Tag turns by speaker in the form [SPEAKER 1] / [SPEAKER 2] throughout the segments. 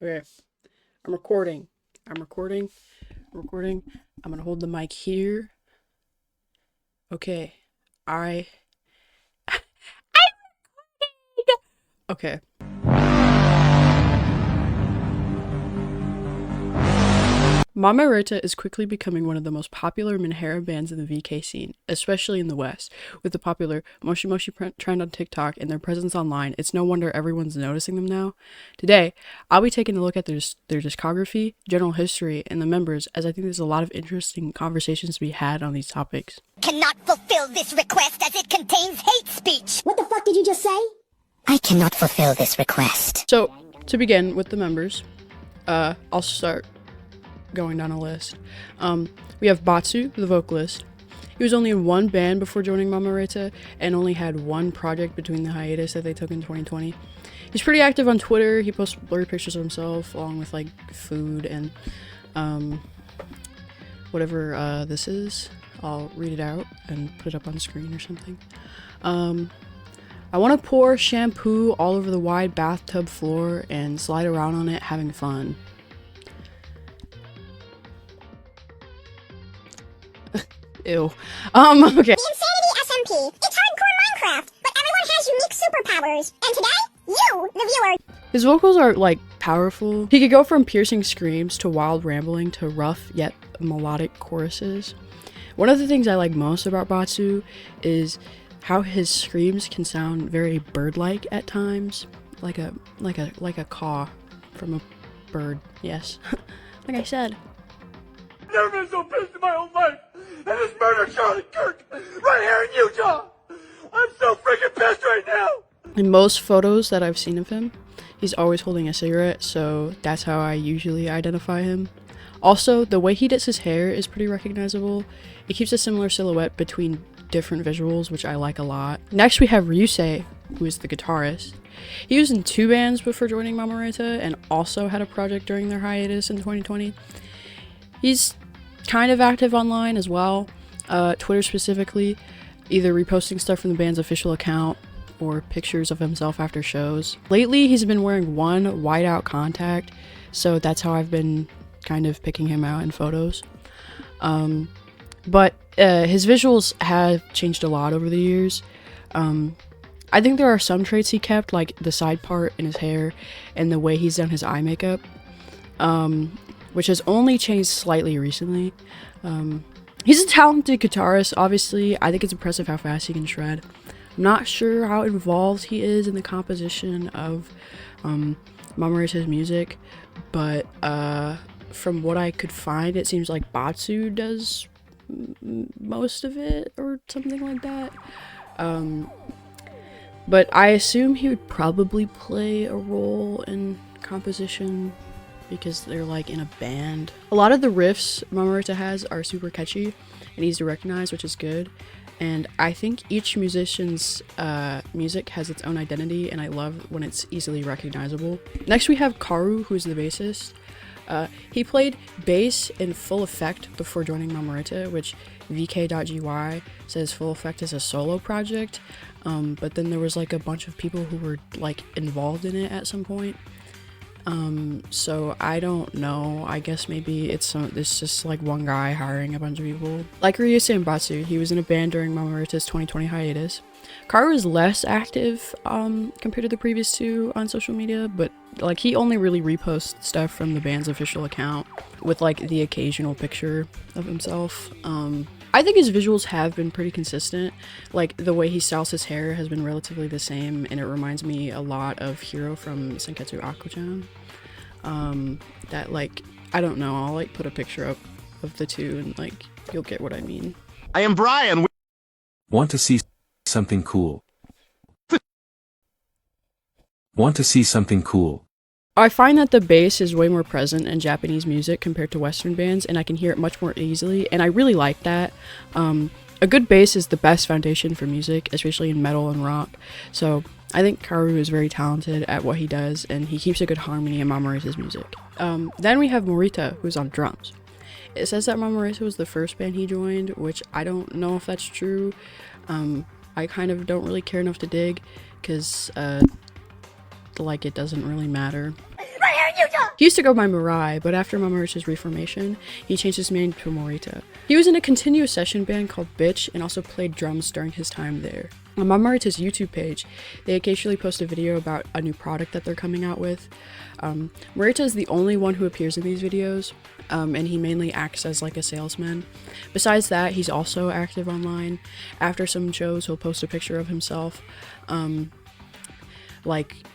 [SPEAKER 1] Okay, I'm recording. I'm recording. I'm gonna hold the mic here. Okay, I. Okay. Mamireta is quickly becoming one of the most popular Minhera bands in the VK scene, especially in the West. With the popular Moshi Moshi trend on TikTok and their presence online, it's no wonder everyone's noticing them now. Today, I'll be taking a look at their discography, general history, and the members, as I think there's a lot of interesting conversations to be had on these topics.
[SPEAKER 2] Cannot fulfill this request as it contains hate speech.
[SPEAKER 3] What the fuck did you just say?
[SPEAKER 2] I cannot fulfill this request.
[SPEAKER 1] So, to begin with the members, I'll start going down a list. We have Batsu, the vocalist. He was only in one band before joining Mamireta and only had one project between the hiatus that they took in 2020. He's pretty active on Twitter. He posts blurry pictures of himself along with like food and whatever this is. I'll read it out and put it up on screen or something. I want to pour shampoo all over the wide bathtub floor and slide around on it having fun. Ew. Okay.
[SPEAKER 3] The Insanity SMP. It's hardcore Minecraft, but everyone has unique superpowers. And today, you, the viewer.
[SPEAKER 1] His vocals are, like, powerful. He could go from piercing screams to wild rambling to rough yet melodic choruses. One of the things I like most about Batsu is how his screams can sound very bird-like at times. Like a caw from a bird. Yes. Like I said.
[SPEAKER 4] Never been so pissed in my whole life. And this murder Charlie Kirk right here in Utah. I'm so freaking pissed right now.
[SPEAKER 1] In most photos that I've seen of him, he's always holding a cigarette, so that's how I usually identify him. Also, the way he does his hair is pretty recognizable. It keeps a similar silhouette between different visuals, which I like a lot. Next we have Ryusei, who is the guitarist. He was in two bands before joining Mamireta and also had a project during their hiatus in 2020. He's kind of active online as well, Twitter specifically, either reposting stuff from the band's official account or pictures of himself after shows. Lately, he's been wearing one whiteout contact, so that's how I've been kind of picking him out in photos. But his visuals have changed a lot over the years. I think there are some traits he kept, like the side part in his hair and the way he's done his eye makeup. Which has only changed slightly recently. He's a talented guitarist, obviously. I think it's impressive how fast he can shred. I'm not sure how involved he is in the composition of Mamireta's music, but from what I could find, it seems like Batsu does most of it, or something like that. But I assume he would probably play a role in composition, because they're like in a band. A lot of the riffs Mamireta has are super catchy and easy to recognize, which is good. And I think each musician's music has its own identity, and I love when it's easily recognizable. Next we have Karu, who's the bassist. He played bass in Full Effect before joining Mamireta, which vk.gy says Full Effect is a solo project, but then there was like a bunch of people who were like involved in it at some point. So I don't know. I guess maybe it's just like one guy hiring a bunch of people. Like Ryusei and Batsu, he was in a band during Mamireta's 2020 hiatus. Karu is less active compared to the previous two on social media, but like he only really reposts stuff from the band's official account with like the occasional picture of himself. I think his visuals have been pretty consistent. Like the way he styles his hair has been relatively the same, and it reminds me a lot of Hiro from Senketsu Akko-chan. That like, I don't know, I'll like put a picture up of the two and like you'll get what I mean.
[SPEAKER 4] I am Brian.
[SPEAKER 5] Want to see something cool? Want to see something cool?
[SPEAKER 1] I find that the bass is way more present in Japanese music compared to Western bands, and I can hear it much more easily, and I really like that. A good bass is the best foundation for music, especially in metal and rock, so I think Karu is very talented at what he does, and he keeps a good harmony in Mamireta's music. Then we have Morita, who's on drums. It says that Mamireta was the first band he joined, which I don't know if that's true. I kind of don't really care enough to dig, because like it doesn't really matter.
[SPEAKER 3] Right here,
[SPEAKER 2] here in Utah!
[SPEAKER 1] He used to go by Mirai, but after Mamireta's reformation, he changed his name to Mamireta. He was in a continuous session band called Bitch and also played drums during his time there. On Mamireta's YouTube page, they occasionally post a video about a new product that they're coming out with. Mamireta is the only one who appears in these videos, and he mainly acts as like a salesman. Besides that, he's also active online. After some shows, he'll post a picture of himself, and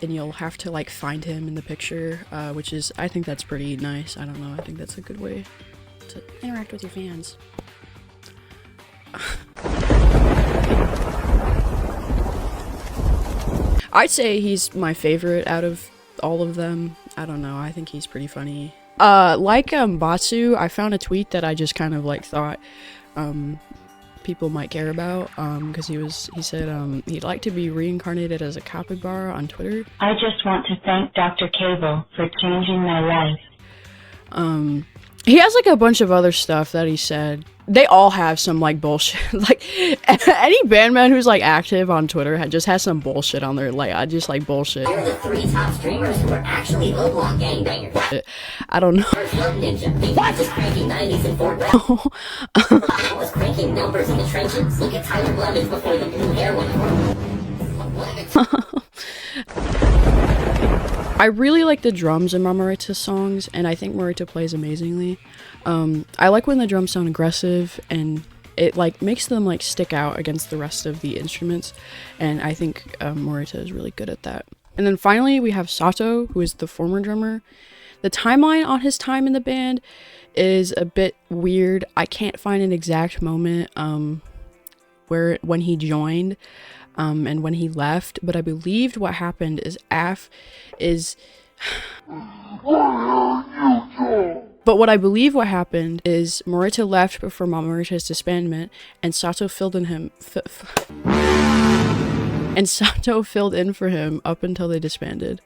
[SPEAKER 1] you'll have to like find him in the picture, which is, I think that's pretty nice. I don't know, I think that's a good way to interact with your fans. I'd say he's my favorite out of all of them. I don't know, I think he's pretty funny. Batsu, I found a tweet that I just kind of like thought people might care about, because he said he'd like to be reincarnated as a capybara on Twitter.
[SPEAKER 6] I just want to thank Dr. Cable for changing my life.
[SPEAKER 1] He has like a bunch of other stuff that he said. They all have some like bullshit. Like any bandman who's like active on Twitter just has some bullshit on their, like, I just like bullshit.
[SPEAKER 7] Here are the 3 top streamers who are actually low-block gangbangers.
[SPEAKER 1] I don't know.
[SPEAKER 7] First, Love Ninja. What? Just cranking 90s in Fort Bragg. I was cranking numbers in the trenches. Look at Tyler Blevins before the blue hair went.
[SPEAKER 1] I really like the drums in Mamireta's songs, and I think Mamireta plays amazingly. I like when the drums sound aggressive, and it like makes them like stick out against the rest of the instruments, and I think Mamireta is really good at that. And then finally we have Sato, who is the former drummer. The timeline on his time in the band is a bit weird. I can't find an exact moment when he joined and when he left, but I believed what happened is But what I believe what happened is Mamireta left before Mamireta's disbandment, and Sato filled in for him up until they disbanded.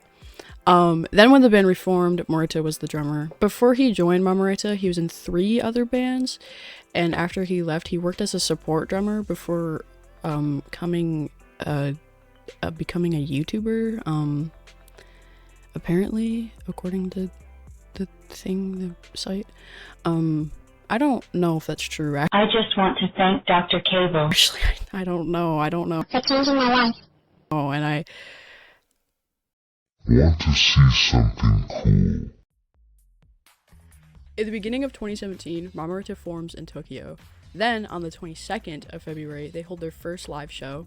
[SPEAKER 1] Then when the band reformed, Mamireta was the drummer. Before he joined Mamireta, he was in 3 other bands, and after he left, he worked as a support drummer before becoming a YouTuber. Apparently, according to the site. I don't know if that's true.
[SPEAKER 6] I just want to thank Dr. Cable.
[SPEAKER 1] Actually, I don't know.
[SPEAKER 3] For changing my life.
[SPEAKER 1] Oh, and I
[SPEAKER 8] want to see something cool.
[SPEAKER 1] At the beginning of 2017, Mamireta forms in Tokyo. Then, on the 22nd of February, they hold their first live show.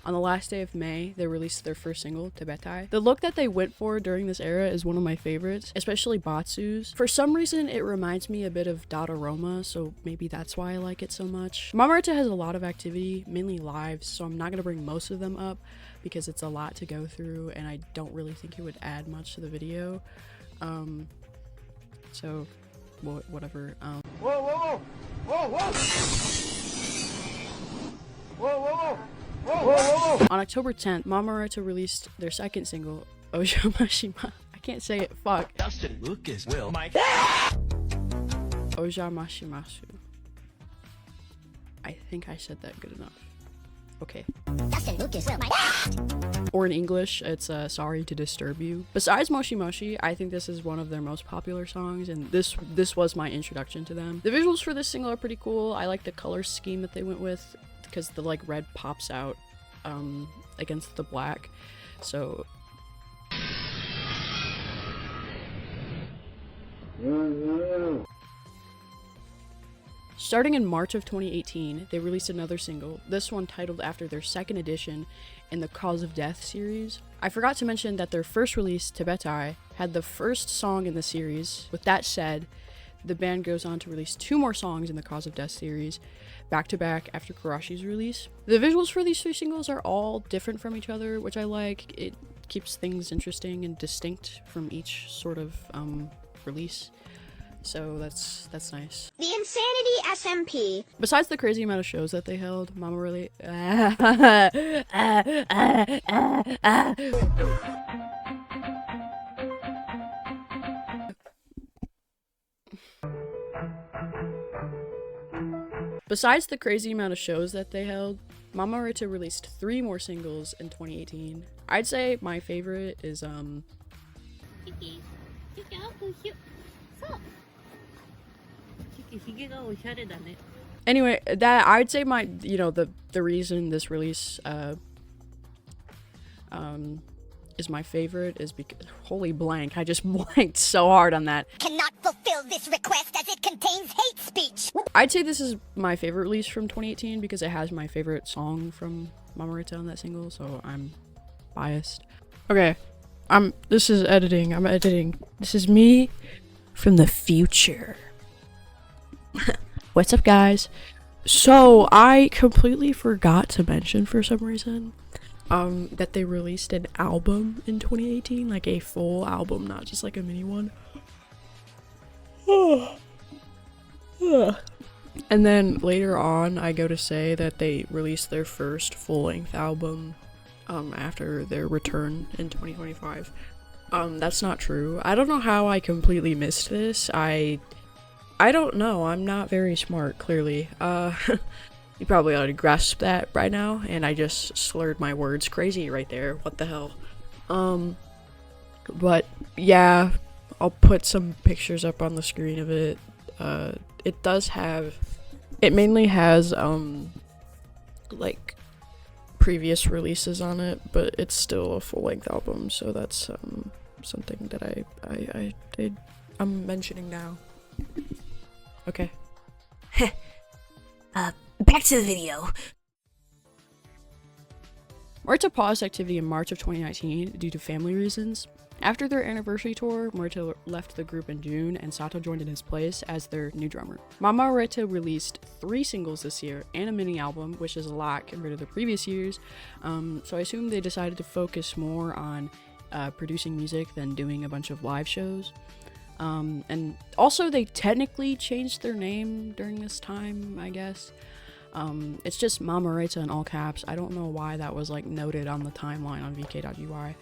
[SPEAKER 1] On the last day of May, they released their first single, Tibetai. The look that they went for during this era is one of my favorites, especially Batsu's. For some reason, it reminds me a bit of Dadaroma, so maybe that's why I like it so much. Mamireta has a lot of activity, mainly lives, so I'm not going to bring most of them up because it's a lot to go through, and I don't really think it would add much to the video. So, whatever.
[SPEAKER 4] Whoa, whoa, whoa! Whoa, whoa! Whoa, whoa, whoa! Whoa, whoa, whoa.
[SPEAKER 1] On October 10th, Mamireta released their second single, Ojamashima. I can't say it, fuck.
[SPEAKER 9] Dustin Lucas will my
[SPEAKER 1] Ojamashimasu. I think I said that good enough. Okay.
[SPEAKER 2] Dustin Lucas will my
[SPEAKER 1] Or in English, it's Sorry to Disturb You. Besides Moshi Moshi, I think this is one of their most popular songs, and this was my introduction to them. The visuals for this single are pretty cool. I like the color scheme that they went with, because the like red pops out against the black. So starting in March of 2018, they released another single, this one titled after their second edition in the Cause of Death series. I forgot to mention that their first release, Tibetai, had the first song in the series. With that said, the band goes on to release 2 more songs in the Cause of Death series, back to back after Kurashi's release. The visuals for these 3 singles are all different from each other, which I like. It keeps things interesting and distinct from each sort of release. So that's nice.
[SPEAKER 3] The Insanity SMP.
[SPEAKER 1] Besides the crazy amount of shows that they held, Mama really Besides the crazy amount of shows that they held, Mamireta released 3 more singles in 2018. I'd say my favorite is Anyway, that I'd say my the reason this release is my favorite is because holy blank, I just blanked so hard on that.
[SPEAKER 2] Cannot fulfill this request as it contains hate speech.
[SPEAKER 1] I'd say this is my favorite release from 2018 because it has my favorite song from Mamireta on that single, so I'm biased. Okay, this is editing. I'm editing. This is me from the future. What's up, guys? So I completely forgot to mention for some reason that they released an album in 2018, like a full album, not just like a mini one. And then later on, I go to say that they released their first full-length album after their return in 2025. That's not true. I don't know how I completely missed this. I don't know. I'm not very smart, clearly. You probably already grasped that right now, and I just slurred my words crazy right there. What the hell? But yeah, I'll put some pictures up on the screen of it. It mainly has like previous releases on it, but it's still a full-length album, so that's something that I'm mentioning now. Okay.
[SPEAKER 9] Back to the video.
[SPEAKER 1] Mamireta paused activity in March of 2019 due to family reasons. After their anniversary tour, Mamireta left the group in June and Sato joined in his place as their new drummer. Mamireta released 3 singles this year and a mini album, which is a lot compared to the previous years, so I assume they decided to focus more on producing music than doing a bunch of live shows. And also they technically changed their name during this time, I guess. It's just Mamireta in all caps. I don't know why that was like noted on the timeline on vk.ui.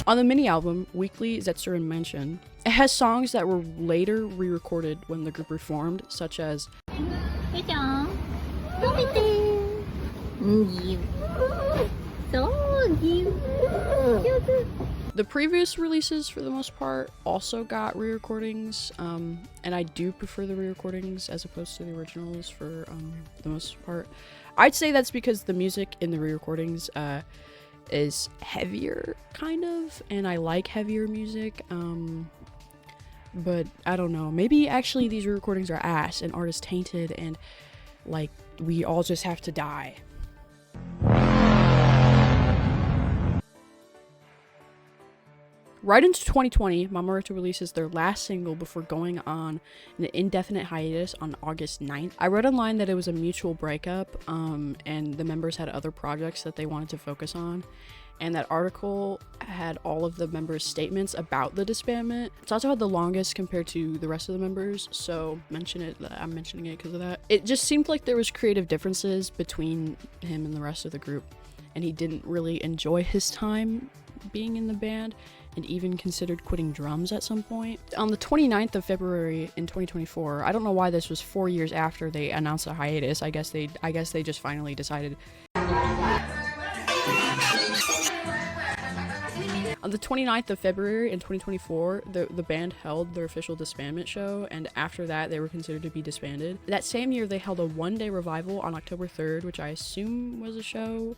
[SPEAKER 1] On the mini album, Weekly, Zetsurin Mansion, it has songs that were later re-recorded when the group reformed, such as the previous releases, for the most part, also got re-recordings, and I do prefer the re-recordings as opposed to the originals for the most part. I'd say that's because the music in the re-recordings is heavier, kind of, and I like heavier music, but I don't know, maybe actually these re-recordings are ass and art is tainted and like we all just have to die. Right into 2020, Mamireta releases their last single before going on an indefinite hiatus on August 9th. I read online that it was a mutual breakup, and the members had other projects that they wanted to focus on, and that article had all of the members' statements about the disbandment. It's also had the longest compared to the rest of the members, so I'm mentioning it because of that. It just seemed like there was creative differences between him and the rest of the group, and he didn't really enjoy his time being in the band, and even considered quitting drums at some point. On the 29th of February in 2024, I don't know why this was 4 years after they announced a hiatus. I guess they just finally decided. On the 29th of February in 2024, the band held their official disbandment show, and after that, they were considered to be disbanded. That same year, they held a one-day revival on October 3rd, which I assume was a show.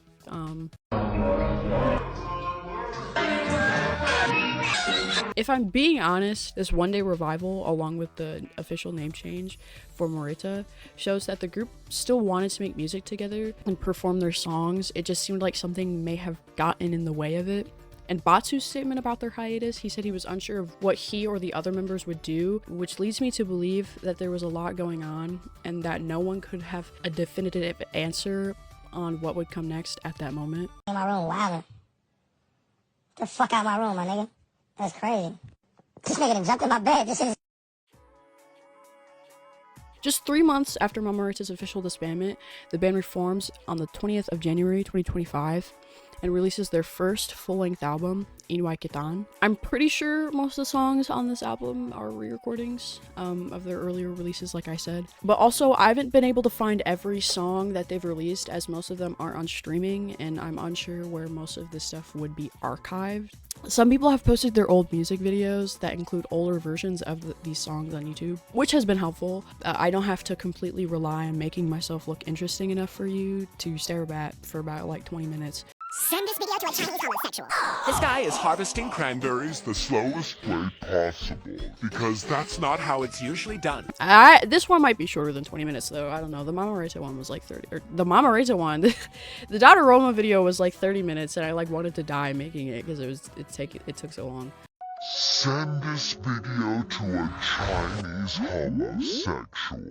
[SPEAKER 1] If I'm being honest, this one-day revival, along with the official name change for Mamireta, shows that the group still wanted to make music together and perform their songs. It just seemed like something may have gotten in the way of it. And Batsu's statement about their hiatus, he said he was unsure of what he or the other members would do, which leads me to believe that there was a lot going on and that no one could have a definitive answer on what would come next at that moment.
[SPEAKER 3] In my room, wildin'. Get the fuck out of my room, my nigga. That's crazy. This nigga done jumped in my bed. This is...
[SPEAKER 1] Just 3 months after Mamireta's official disbandment, the band reforms on the 20th of January 2025. and releases their first full-length album, Inuai Kitan. I'm pretty sure most of the songs on this album are re-recordings of their earlier releases, like I said. But also, I haven't been able to find every song that they've released, as most of them aren't on streaming, and I'm unsure where most of this stuff would be archived. Some people have posted their old music videos that include older versions of these songs on YouTube, which has been helpful. I don't have to completely rely on making myself look interesting enough for you to stare at for about like 20 minutes.
[SPEAKER 3] Send this video to a Chinese homosexual.
[SPEAKER 9] This guy is harvesting cranberries
[SPEAKER 8] The slowest way possible.
[SPEAKER 9] because that's not how it's usually done.
[SPEAKER 1] This one might be shorter than 20 minutes though. I don't know. The Mamireta one was like 30, or the Mamireta one, the Dotteroma video was like 30 minutes, and I like wanted to die making it because it took so long.
[SPEAKER 8] Send this video to a Chinese homosexual.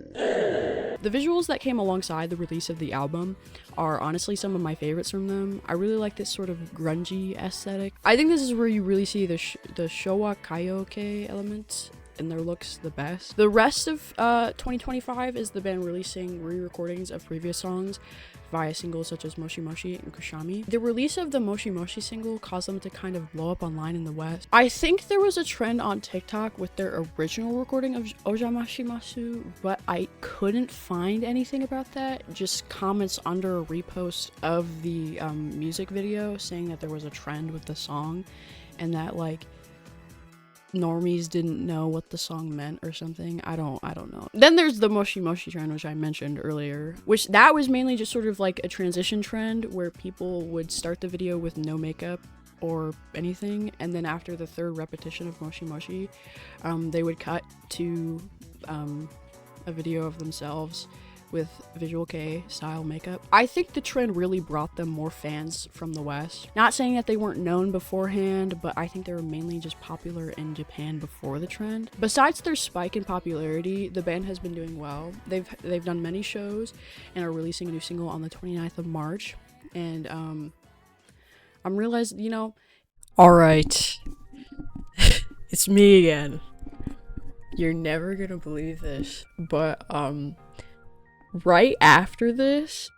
[SPEAKER 1] The visuals that came alongside the release of the album are honestly some of my favorites from them. I really like this sort of grungy aesthetic. I think this is where you really see the Showa Kaioke elements and their looks the best. The rest of 2025 is the band releasing re-recordings of previous songs via singles such as Moshi Moshi and Kushami. The release of the Moshi Moshi single caused them to kind of blow up online in the West. I think there was a trend on TikTok with their original recording of Ojamashimasu, but I couldn't find anything about that. Just comments under a repost of the music video saying that there was a trend with the song and that like normies didn't know what the song meant or something. I don't know. Then there's the Moshi Moshi trend, which I mentioned earlier, which that was mainly just sort of like a transition trend where people would start the video with no makeup or anything, and then after the third repetition of Moshi Moshi, they would cut to a video of themselves with visual K style makeup. I think the trend really brought them more fans from the West. Not saying that they weren't known beforehand, but I think they were mainly just popular in Japan before the trend. Besides their spike in popularity, the band has been doing well. They've done many shows and are releasing a new single on the 29th of March. And I'm realizing, you know, alright. It's me again. You're never gonna believe this, but right after this,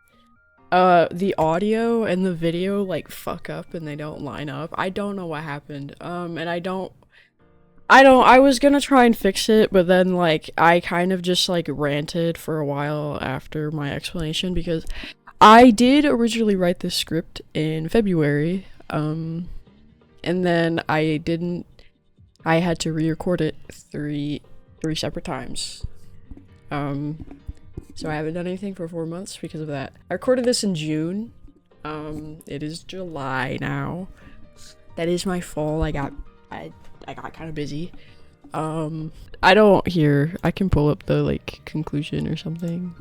[SPEAKER 1] the audio and the video like fuck up and they don't line up. I don't know what happened. And I was gonna try and fix it, but then like I kind of just like ranted for a while after my explanation because I did originally write this script in February, and then I had to re-record it three separate times. So I haven't done anything for 4 months because of that. I recorded this in June. It is July now. That is my fault. I got kind of busy. I can pull up the like conclusion or something.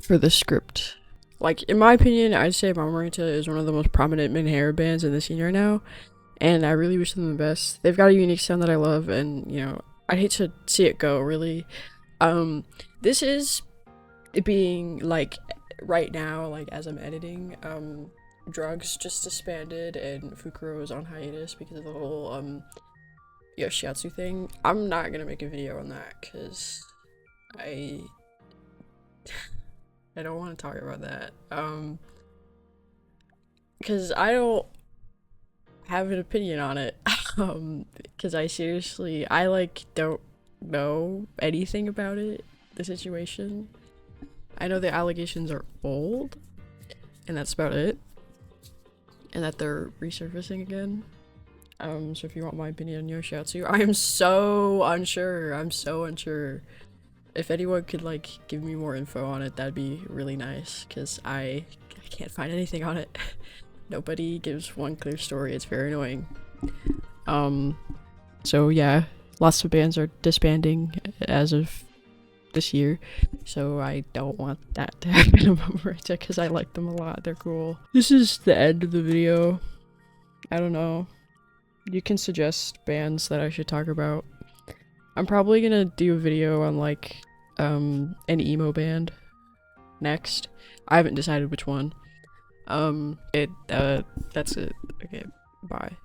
[SPEAKER 1] For the script. Like, in my opinion, I'd say Mamireta is one of the most prominent mid-hair bands in the scene right now. And I really wish them the best. They've got a unique sound that I love, and, you know, I'd hate to see it go, really. This is being, like, right now, like, as I'm editing, Drugs just disbanded, and Fukuro is on hiatus because of the whole, Yoshiatsu thing. I'm not gonna make a video on that, because I don't want to talk about that, because I don't have an opinion on it, because I like don't know anything about it, the situation. I know the allegations are old, and that's about it, and that they're resurfacing again. So if you want my opinion on Yoshiatsu, I am so unsure. I'm so unsure. If anyone could like give me more info on it, that'd be really nice, because I can't find anything on it. Nobody gives one clear story. It's very annoying. So yeah, lots of bands are disbanding as of this year, so I don't want that to happen to Mamireta because I like them a lot. They're cool. This is the end of the video. I don't know. You can suggest bands that I should talk about. I'm probably gonna do a video on like an emo band next. I haven't decided which one. That's it. Okay, bye.